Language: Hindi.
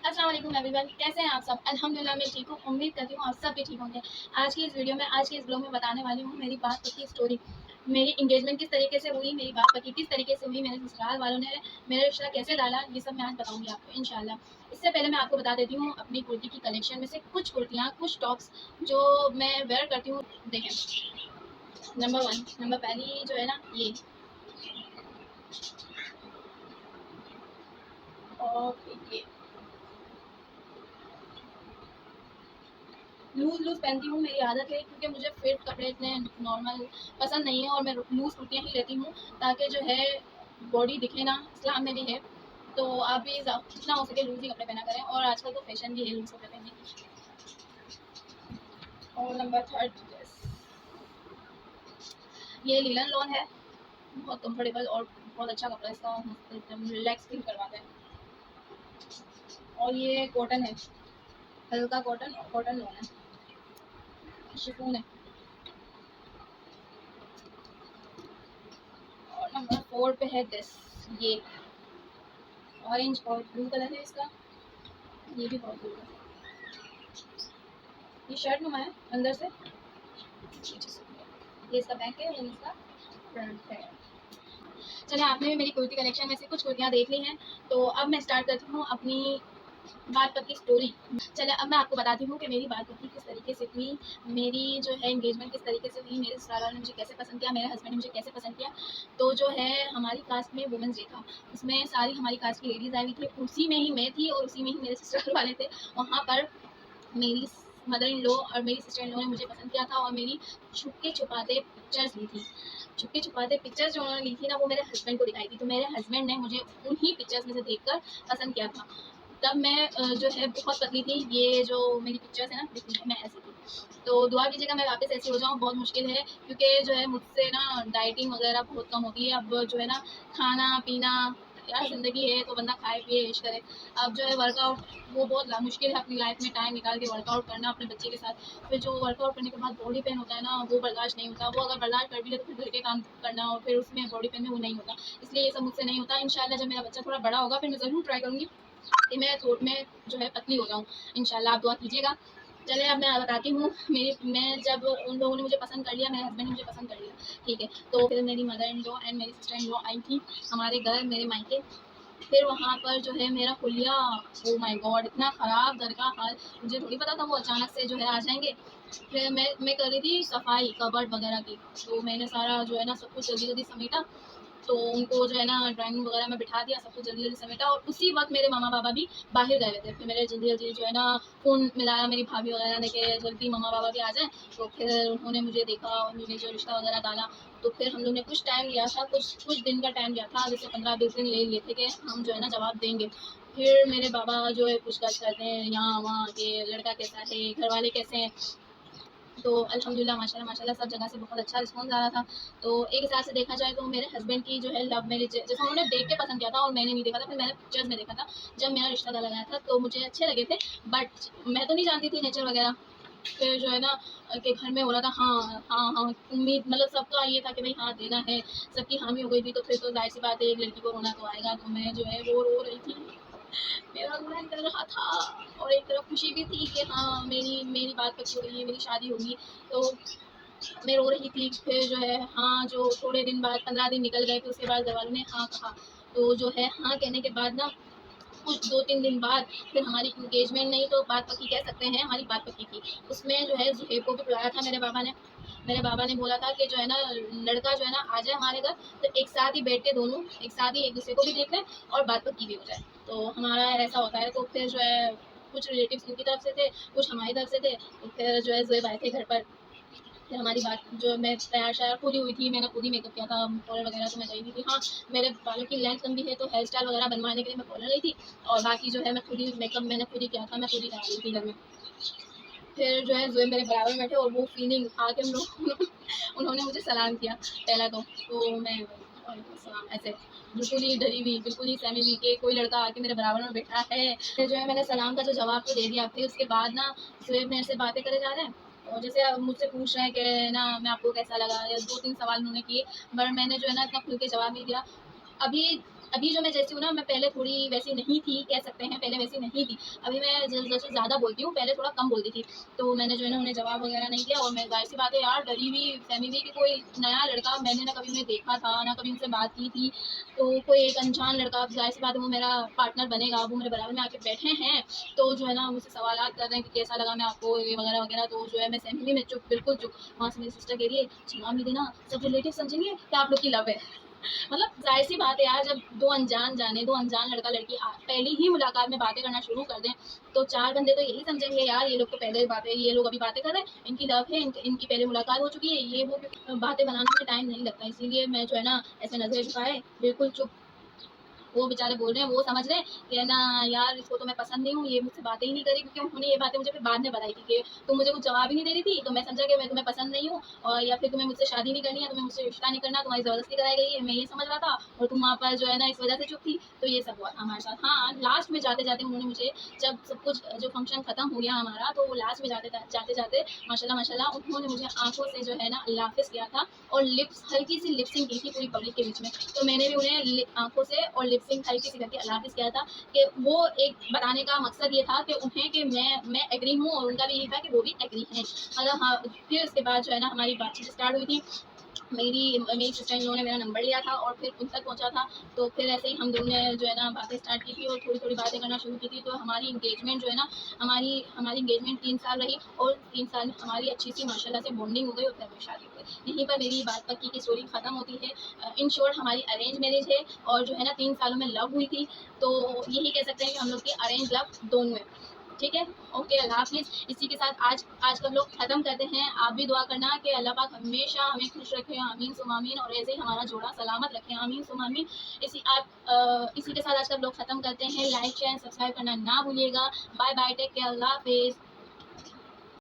अस्सलाम वालेकुम एवरीवन, कैसे हैं आप सब? अल्हम्दुलिल्लाह मैं ठीक हूँ। उम्मीद करती हूँ आप सब भी ठीक होंगे। आज की इस वीडियो में, आज के इस ब्लॉग में बताने वाली हूँ मेरी बात पक्की स्टोरी। मेरी इंगेजमेंट किस तरीके से हुई, मेरी बात पक्की किस तरीके से हुई, मेरे ससुराल वालों ने मेरा रिश्ता कैसे डाला, ये सब मैं आज बताऊँगी आपको इंशाल्लाह। इससे पहले मैं आपको बता देती हूँ अपनी कुर्ती की कलेक्शन में से कुछ कुर्तियाँ, कुछ टॉप्स जो मैं वेयर करती हूँ। देखें, नंबर पहली जो है ना ये, और ये लूज़ पहनती हूँ, मेरी आदत है, क्योंकि मुझे फिट कपड़े इतने नॉर्मल पसंद नहीं है और मैं लूज़ कुर्तियाँ ही लेती हूँ ताकि जो है बॉडी दिखे ना, इस्लाम में भी है। तो आप भी जितना हो सके लूज़ ही कपड़े पहना करें, और आजकल तो फैशन भी है लूज़ कपड़े पहनने की। और नंबर थर्ड ड्रेस, ये लीलन लॉन है, बहुत कंफर्टेबल और बहुत अच्छा कपड़ा, इसका एकदम रिलैक्स फील करवाता है। और ये कॉटन है, हल्का कॉटन, और कॉटन लॉन है, शिफॉन है। और नंबर 4 पे है दिस, ये ऑरेंज और ब्लू कलर है इसका, ये भी बहुत ब्लू है। ये शर्ट नुमा है अंदर से, ये इसका बैक है, और इसका फ्रंट है। चलिए, आपने भी मेरी कुर्ती कलेक्शन में से कुछ कुर्तियाँ देख ली हैं, तो अब मैं स्टार्ट करती हूँ अपनी बात पक्की स्टोरी। चलिए, अब मैं आपको बताती हूँ कि मेरी बात पक्की किस तरीके से हुई, मेरी जो है एंगेजमेंट किस तरीके से हुई, मेरे ससुराल वालों ने मुझे कैसे पसंद किया, मेरे हस्बैंड ने मुझे कैसे पसंद किया। तो जो है हमारी कास्ट में वुमेंस डे था, उसमें सारी हमारी कास्ट की लेडीज़ आई हुई थी, उसी में ही मैं थी और उसी में ही मेरे ससुराल वाले थे। वहाँ पर मेरी मदर इन लॉ और मेरी सिस्टर इन लॉ ने मुझे पसंद किया था और मेरी छुपके छुपाते पिक्चर्स ली थी। छुपके छुपाते पिक्चर्स जो उन्होंने ली थी ना, वो मेरे हस्बैंड को दिखाई थी, तो मेरे हस्बैंड ने मुझे उन्हीं पिक्चर्स में से देखकर पसंद किया था। तब मैं जो है बहुत पतली थी, ये जो मेरी पिक्चर्स है ना, देखिए मैं ऐसी थी। तो दुआ कीजिएगा मैं वापस ऐसी हो जाऊँ, बहुत मुश्किल है, क्योंकि जो है मुझसे ना डाइटिंग वगैरह बहुत कम होती है। अब जो है ना खाना पीना, यार ज़िंदगी है तो बंदा खाए पिए ऐश करे। अब जो है वर्कआउट, वो बहुत मुश्किल है अपनी लाइफ में टाइम निकाल के वर्कआउट करना अपने बच्चे के साथ। फिर जो वर्कआउट करने के बाद बॉडी पेन होता है ना, वो बर्दाश्त नहीं होता। वो अगर बर्दाश्त कर भी ले तो फिर घर के काम करना, और फिर उसमें बॉडी पेन में वो नहीं होता। इसलिए ये सब मुझसे नहीं होता। इंशाल्लाह जब मेरा बच्चा थोड़ा बड़ा होगा फिर मैं ज़रूर ट्राई करूँगी कि मैं जो है पतली हो जाऊँ। इंशाल्लाह आप दुआ कीजिएगा। चलिए, अब मैं बताती हूँ मेरी, मैं जब उन लोगों ने मुझे पसंद कर लिया, मेरे हस्बैंड ने मुझे पसंद कर लिया, ठीक है, तो फिर मेरी मदर इन लॉ एंड मेरी सिस्टर इन लॉ आई थी हमारे घर, मेरे मायके। फिर वहाँ पर जो है मेरा हुलिया, ओ माय गॉड, इतना ख़राब घर का हाल, मुझे थोड़ी पता था वो अचानक से जो है आ जाएंगे। फिर मैं कर रही थी सफाई कबर्ड वगैरह की, तो मैंने सारा जो है ना सब कुछ जल्दी जल्दी समेटा। तो उनको जो है ना ड्राइंग रूम वगैरह में बिठा दिया, सब कुछ जल्दी जल्दी समेटा, और उसी वक्त मेरे मामा पापा भी बाहर गए हुए थे। फिर मेरे जल्दी जल्दी जो है ना फ़ोन मिलाया मेरी भाभी वगैरह ने कि जल्दी मामा पापा भी आ जाएँ। तो फिर उन्होंने मुझे देखा और मुझे जो रिश्ता वगैरह डाला। तो फिर हम लोग ने कुछ टाइम लिया था, कुछ दिन का टाइम लिया था, जैसे 15-20 दिन ले लिए थे कि हम जो है ना जवाब देंगे। फिर मेरे बाबा जो है पूछताछ करते हैं यहाँ वहाँ के, लड़का कैसा है, घर वाले कैसे हैं। तो अल्हम्दुलिल्लाह माशाल्लाह माशाल्लाह सब जगह से बहुत अच्छा रिस्पॉन्स आ रहा था। तो एक हिसाब से देखा जाए तो मेरे हस्बैंड की जो है लव मैरिज, जैसा उन्होंने देख के पसंद किया था और मैंने नहीं देखा था, फिर मैंने पिक्चर्स में देखा था। जब मेरा रिश्ता डाला गया था तो मुझे अच्छे लगे थे, बट मैं तो नहीं जानती थी नेचर वगैरह। फिर जो है ना कि घर में हो रहा था, हाँ हाँ हाँ, उम्मीद मतलब सबका ये था कि भाई हाँ देना है, सबकी हामी हो गई थी। तो फिर तो जाहिर सी बात है एक लड़की को रोना तो आएगा। तो मैं जो है वो रो रही थी, मेरा मन कर रहा था, और एक तरफ खुशी भी थी कि हाँ मेरी मेरी बात पक्की हो गई है, मेरी शादी होगी। तो मैं रो रही थी। फिर जो है हाँ, जो थोड़े दिन बाद 15 दिन निकल गए, फिर उसके बाद घरवालों ने हाँ कहा। तो जो है हाँ कहने के बाद ना कुछ 2-3 दिन बाद फिर हमारी इंगेजमेंट नहीं तो बात पक्की कह सकते हैं, हमारी बात पक्की थी। उसमें जो है ज़ुहैब को भी बुलाया था मेरे बाबा ने। मेरे बाबा ने बोला था कि जो है ना लड़का जो है ना आ जाए हमारे घर, तो एक साथ ही बैठ के दोनों एक साथ ही एक दूसरे को भी देख लें और बात पक्की भी हो जाए। तो हमारा ऐसा होता है। तो फिर जो है कुछ रिलेटिव्स उनकी तरफ से थे, कुछ हमारी तरफ से थे। तो फिर जो है ज़ुहैब आए थे घर पर। फिर हमारी बात जो, मैं तैयार शायार खुद ही हुई थी, मैंने खुद ही मेकअप किया था, कॉलर वगैरह तो मैं गई हुई थी। हाँ, मेरे बालों की लेंथ लंबी है तो हेयर स्टाइल वगैरह बनवाने के लिए मैं कॉलर गई थी, और बाकी जो है मैं खुद ही मेकअप मैंने खुद ही किया था, मैं खुद ही करा रही थी घर में। फिर जो है ज़ुहैब मेरे बराबर में बैठे और वो फीलिंग आके हम लोग उन्होंने मुझे सलाम किया पहला तो मैं वालेकुम अस्सलाम ऐसे बिल्कुल ही डरी हुई, बिल्कुल ही सहमी हुई कि कोई लड़का आके मेरे बराबर में बैठा है। फिर जो है मैंने सलाम का जो जवाब तो दे दिया। फिर उसके बाद ना ज़ुहैब मेरे से बातें करे जा रहे हैं, और जैसे अब मुझसे पूछ रहे हैं कि ना मैं आपको कैसा लगा, या 2-3 सवाल उन्होंने किए, पर मैंने जो है ना इतना खुल के जवाब नहीं दिया। अभी अभी जो मैं जैसी हूँ ना, मैं पहले थोड़ी वैसी नहीं थी, कह सकते हैं पहले वैसी नहीं थी। अभी मैं जैसे ज़्यादा बोलती हूँ, पहले थोड़ा कम बोलती थी। तो मैंने जो है ना उन्हें जवाब वगैरह नहीं दिया, और मैं ज़ाहिर सी बात है यार, डरी हुई सहमी हुई कि कोई नया लड़का, मैंने ना कभी उन्हें देखा था, ना कभी उनसे बात की थी। तो कोई एक अनजान लड़का, अब ज़ाहिर सी बात है वो मेरा पार्टनर बनेगा, वो मेरे बराबर में आके बैठे हैं, तो जो है ना मुझसे सवालात कर रहे हैं कि कैसा लगा मैं आपको, ये वगैरह वगैरह। तो जो है मैं सहमी हुई, मैं चुप, बिल्कुल चुप। वहाँ से मेरी सिस्टर कह रही है, जवाब नहीं देना, सब रिलेटिव समझेंगे कि आप लोग की लव है। मतलब ज़ाहिर सी बात है यार, जब दो अनजान लड़का लड़की पहली ही मुलाकात में बातें करना शुरू कर दें, तो चार बंदे तो यही समझेंगे यार, ये लोग तो पहले बातें, ये लोग अभी बातें कर रहे हैं, इनकी लव है, इनकी पहले मुलाकात हो चुकी है, ये वो। बातें बनाने में टाइम नहीं लगता, इसीलिए मैं जो है ना ऐसे नजर झुकाए बिल्कुल चुप। वो बेचारे बोल रहे हैं, वो समझ रहे हैं कि है ना यार, इसको तो मैं पसंद नहीं हूँ, ये मुझसे बातें ही नहीं करी, क्योंकि उन्होंने ये बातें मुझे फिर बाद में बताई थी कि तुम मुझे कुछ जवाब ही नहीं दे रही थी, तो मैं समझा कि मैं तुम्हें पसंद नहीं हूँ, और या फिर तुम्हें मुझसे शादी नहीं करनी है, तुम्हें मुझसे रिश्ता नहीं करना, तुम्हारी जबरदस्ती कराई गई है, मैं ये समझ रहा था, और तुम वहाँ पर जो है ना इस वजह से चुप थी। तो ये सब हुआ था हमारे साथ। हाँ, लास्ट में जाते जाते उन्होंने मुझे, जब सब कुछ जो फंक्शन खत्म हो गया हमारा, तो लास्ट में जाते जाते जाते माशाल्लाह माशाल्लाह उन्होंने मुझे आंखों से जो है ना अल्लाह हाफिज़ किया था, और लिप्स, हल्की सी लिपसिंग की थी पूरी पब्लिक के बीच में। तो मैंने भी उन्हें आंखों से और लिपसिंग हल्की सी करके अल्लाह हाफिज़ किया था, कि वो एक बताने का मकसद ये था कि उन्हें कि मैं एग्री हूँ, और उनका भी यही था कि वो भी एग्री हैं। मतलब हाँ, फिर उसके बाद जो है ना हमारी बातचीत स्टार्ट हुई थी। मेरी सिस्टर इन लोगों ने मेरा नंबर लिया था, और फिर उन तक पहुंचा था। तो फिर ऐसे ही हम दोनों ने जो है ना बातें स्टार्ट की थी, और थोड़ी थोड़ी बातें करना शुरू की थी। तो हमारी इंगेजमेंट जो है ना, हमारी हमारी इंगेजमेंट 3 साल रही, और 3 साल में हमारी अच्छी सी माशाल्लाह से बॉन्डिंग हो गई, और फिर हमारी शादी हो गई। यहीं पर मेरी बात पक्की की स्टोरी खत्म होती है। इन शॉर्ट हमारी अरेंज मैरिज है, और जो है ना 3 सालों में लव हुई थी। तो यही कह सकते हैं कि हम लोग की अरेंज लव दोनों है। ठीक है, ओके, अल्लाह हाफिज़। इसी के साथ आज का लोग ख़त्म करते हैं। आप भी दुआ करना कि अल्लाह पाक हमेशा हमें खुश रखे, आमीन सुम आमीन, और ऐसे ही हमारा जोड़ा सलामत रखे, आमीन सुम आमीन। इसी के साथ आज का लोग ख़त्म करते हैं। लाइक शेयर सब्सक्राइब करना ना भूलिएगा। बाय बाय, टेक केयर, अल्लाह हाफिज़।